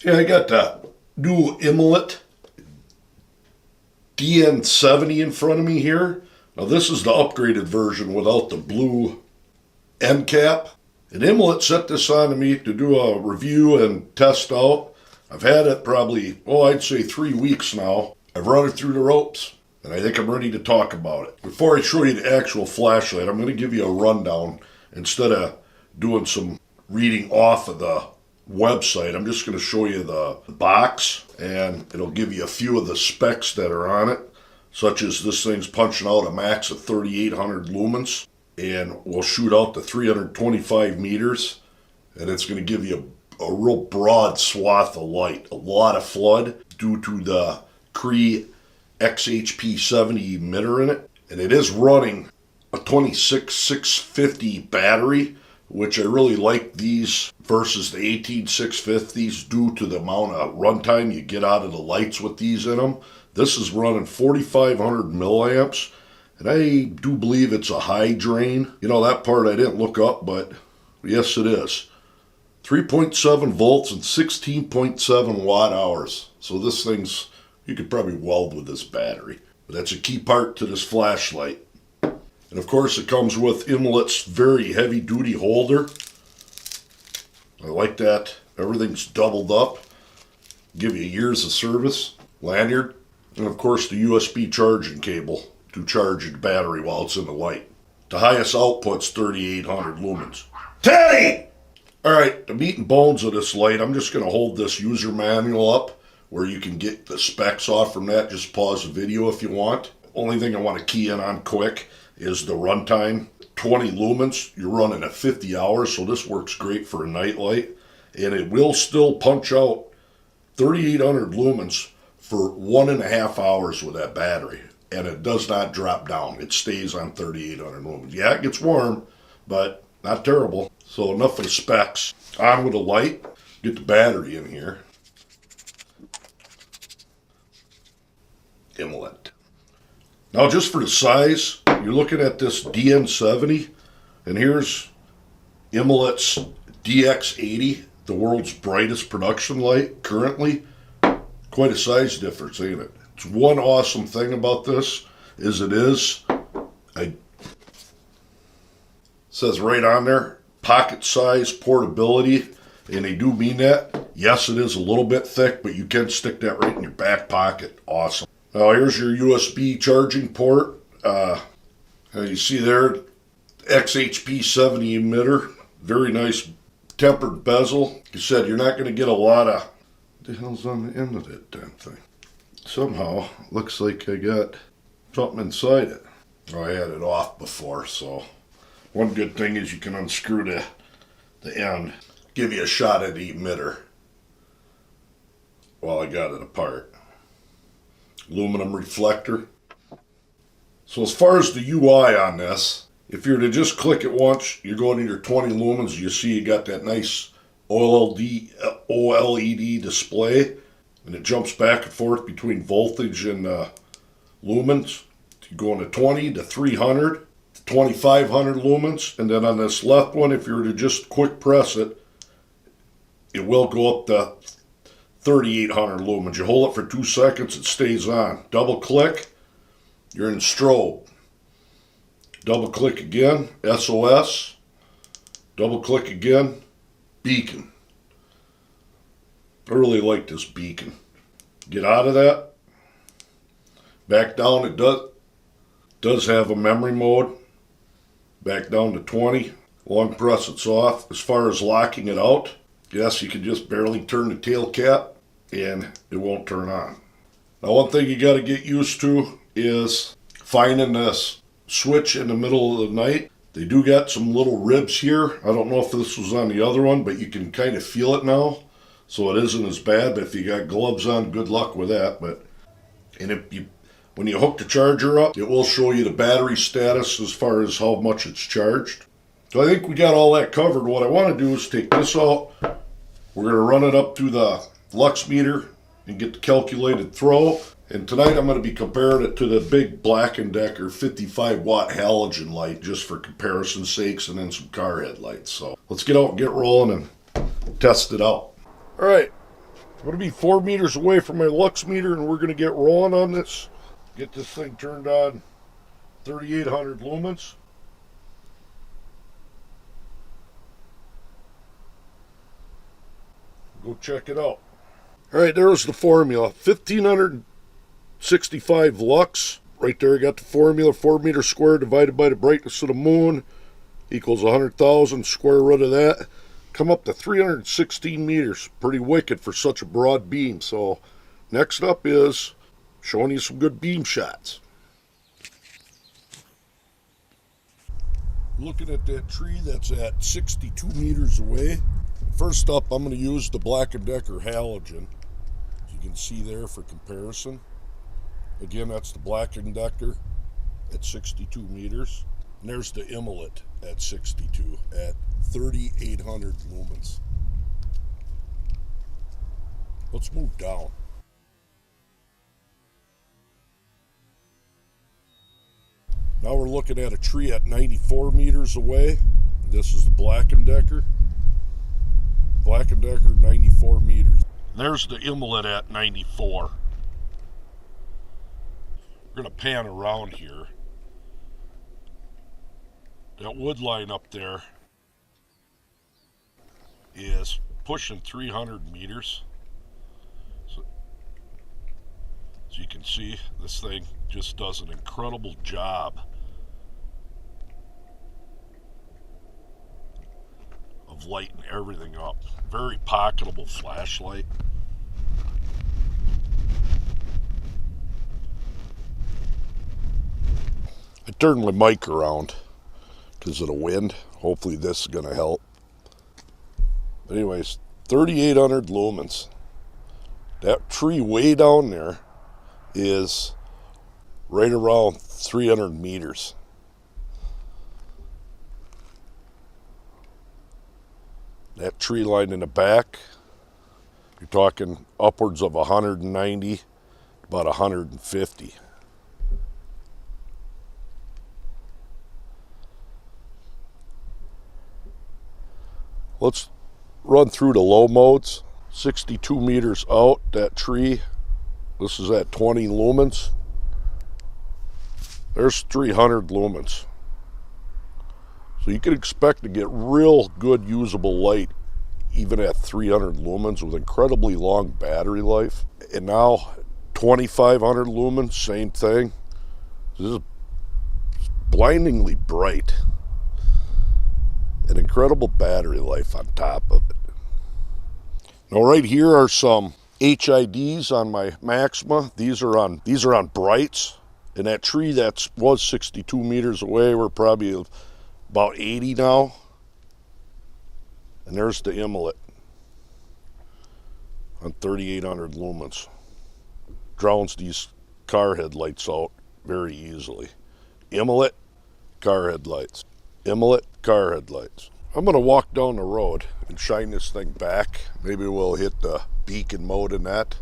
Yeah, I got the new Imalent DN70 in front of me here. Now this is the upgraded version without the blue end cap. And Imalent sent this on to me to do a review and test out. I've had it probably, I'd say 3 weeks now. I've run it through the ropes, and I think I'm ready to talk about it. Before I show you the actual flashlight, I'm going to give you a rundown. Instead of doing some reading off of the website, I'm just going to show you the box, and it'll give you a few of the specs that are on it, such as this thing's punching out a max of 3,800 lumens, and will shoot out to 325 meters, and it's going to give you a real broad swath of light, a lot of flood due to the Cree XHP70 emitter in it, and it is running a 26650 battery, which I really like these versus the 18650s due to the amount of runtime you get out of the lights with these in them. This is running 4,500 milliamps, and I do believe it's a high drain. You know, that part I didn't look up, but yes it is. 3.7 volts and 16.7 watt hours. So this thing's, you could probably weld with this battery. But that's a key part to this flashlight. And of course it comes with Imalent's very heavy duty holder. I like that. Everything's doubled up. Give you years of service. Lanyard. And of course the USB charging cable to charge the battery while it's in the light. The highest output's 3,800 lumens. Teddy! Alright, the meat and bones of this light, I'm just going to hold this user manual up where you can get the specs off from that. Just pause the video if you want. Only thing I want to key in on quick is the runtime. 20 lumens, you're running at 50 hours, so this works great for a night light. And it will still punch out 3,800 lumens for 1.5 hours with that battery. And it does not drop down. It stays on 3,800 lumens. Yeah, it gets warm, but not terrible. So enough of the specs. On with the light. Get the battery in here. Imalent. Now just for the size, you're looking at this DN70, and here's Imalent's DX80, the world's brightest production light currently. Quite a size difference, ain't it? It's one awesome thing about this is it says right on there, pocket size portability, and they do mean that. Yes, it is a little bit thick, but you can stick that right in your back pocket. Awesome. Now here's your USB charging port. You see there, XHP70 emitter. Very nice tempered bezel. Like I said, you're not going to get a lot of... What the hell's on the end of that damn thing? Somehow, looks like I got something inside it. Oh, I had it off before, so... One good thing is you can unscrew the end. Give you a shot at the emitter while I got it apart. Aluminum reflector. So as far as the UI on this, if you were to just click it once, you're going to your 20 lumens, you see you got that nice OLED display, and it jumps back and forth between voltage and lumens. You go into 20 to 300. 2,500 lumens, and then on this left one, if you were to just quick press it, it will go up to 3,800 lumens. You hold it for 2 seconds, it stays on. Double click, you're in strobe. Double click again, SOS. Double click again, beacon. I really like this beacon. Get out of that. Back down, it does have a memory mode. Back down to 20. Long press, it's off. As far as locking it out, yes, you can just barely turn the tail cap and it won't turn on. Now one thing you got to get used to is finding this switch in the middle of the night. They do got some little ribs here. I don't know if this was on the other one, but you can kind of feel it now. So it isn't as bad, but if you got gloves on, good luck with that. When you hook the charger up, it will show you the battery status as far as how much it's charged. So I think we got all that covered. What I want to do is take this out. We're going to run it up to the Lux Meter and get the calculated throw. And tonight I'm going to be comparing it to the big Black & Decker 55 watt halogen light just for comparison's sakes, and then some car headlights. So let's get out and get rolling and test it out. All right, I'm going to be 4 meters away from my Lux meter, and we're going to get rolling on this. Get this thing turned on 3800 lumens. Go check it out. Alright, there's the formula. 1565 lux. Right there, I got the formula. 4 meters squared divided by the brightness of the moon equals 100,000. Square root of that. Come up to 316 meters. Pretty wicked for such a broad beam. So, next up is showing you some good beam shots. Looking at that tree that's at 62 meters away. First up, I'm going to use the Black & Decker halogen. As you can see there for comparison. Again, that's the Black & Decker at 62 meters. And there's the Imalent at 62 at 3800 lumens. Let's move down. Now we're looking at a tree at 94 meters away. This is the Black & Decker. Black & Decker 94 meters. There's the Imalent at 94. We're going to pan around here. That wood line up there is pushing 300 meters. So, as you can see, this thing just does an incredible job of lighting everything up. Very pocketable flashlight. I turned my mic around because of the wind. Hopefully this is going to help. But anyways, 3800 lumens. That tree way down there is right around 300 meters. That tree line in the back, you're talking upwards of 190, about 150. Let's run through the low modes. 62 meters out, that tree. This is at 20 lumens. There's 300 lumens. So you can expect to get real good usable light even at 300 lumens with incredibly long battery life. And now 2500 lumens, same thing. This is blindingly bright. An incredible battery life on top of it. Now right here are some HIDs on my Maxima. These are on brights. And that tree that was 62 meters away, we're probably about 80 now. And there's the Imalent on 3800 lumens. Drowns these car headlights out very easily. Imalent car headlights. Imalent car headlights. I'm going to walk down the road and shine this thing back. Maybe we'll hit the beacon mode in that.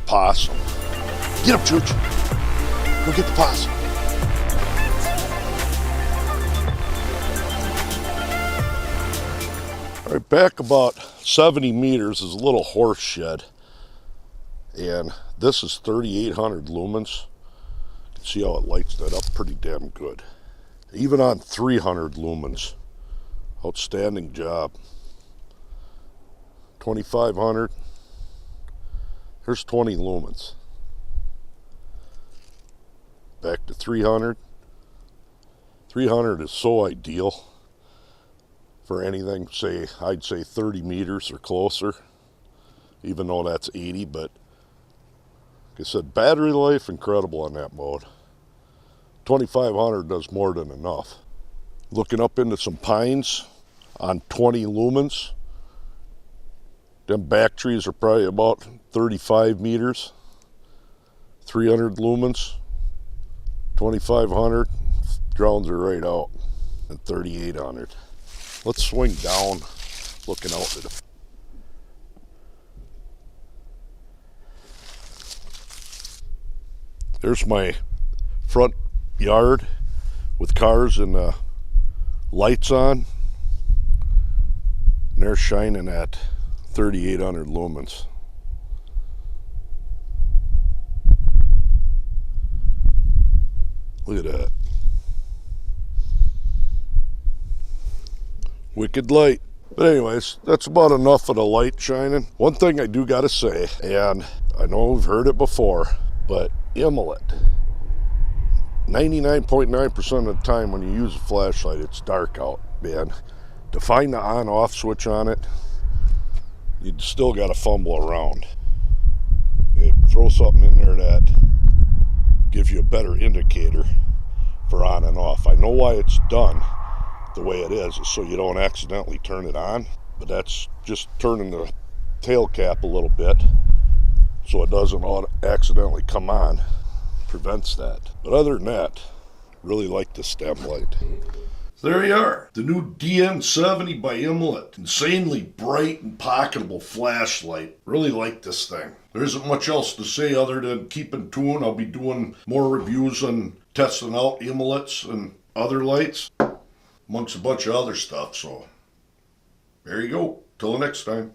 Possum. Get up, Chooch. Go get the possum. All right, Alright, back about 70 meters is a little horse shed. And this is 3800 lumens. You can see how it lights that up pretty damn good. Even on 300 lumens. Outstanding job. 2500. Here's 20 lumens. Back to 300. 300 is so ideal for anything, say, I'd say 30 meters or closer, even though that's 80, but like I said, battery life incredible on that mode. 2500 does more than enough. Looking up into some pines on 20 lumens. Them back trees are probably about 35 meters. 300 lumens, 2500, drowns are right out, and 3800. Let's swing down, looking out at the... There's my front yard with cars and lights on. And they're shining at 3800 lumens. Look at that. Wicked light. But anyways, that's about enough of the light shining. One thing I do gotta say, and I know we've heard it before, but Imalent, 99.9% of the time when you use a flashlight, it's dark out, man. To find the on-off switch on it, you still gotta fumble around. Throw something in there that gives you a better indicator for on and off. I know why it's done the way it is so you don't accidentally turn it on, but that's just turning the tail cap a little bit so it doesn't accidentally come on. Prevents that. But other than that, really like the stem light. There you are, the new DN70 by Imalent. Insanely bright and pocketable flashlight. Really like this thing. There isn't much else to say other than keep in tune. I'll be doing more reviews on testing out Imalents and other lights, amongst a bunch of other stuff. So there you go. Till the next time.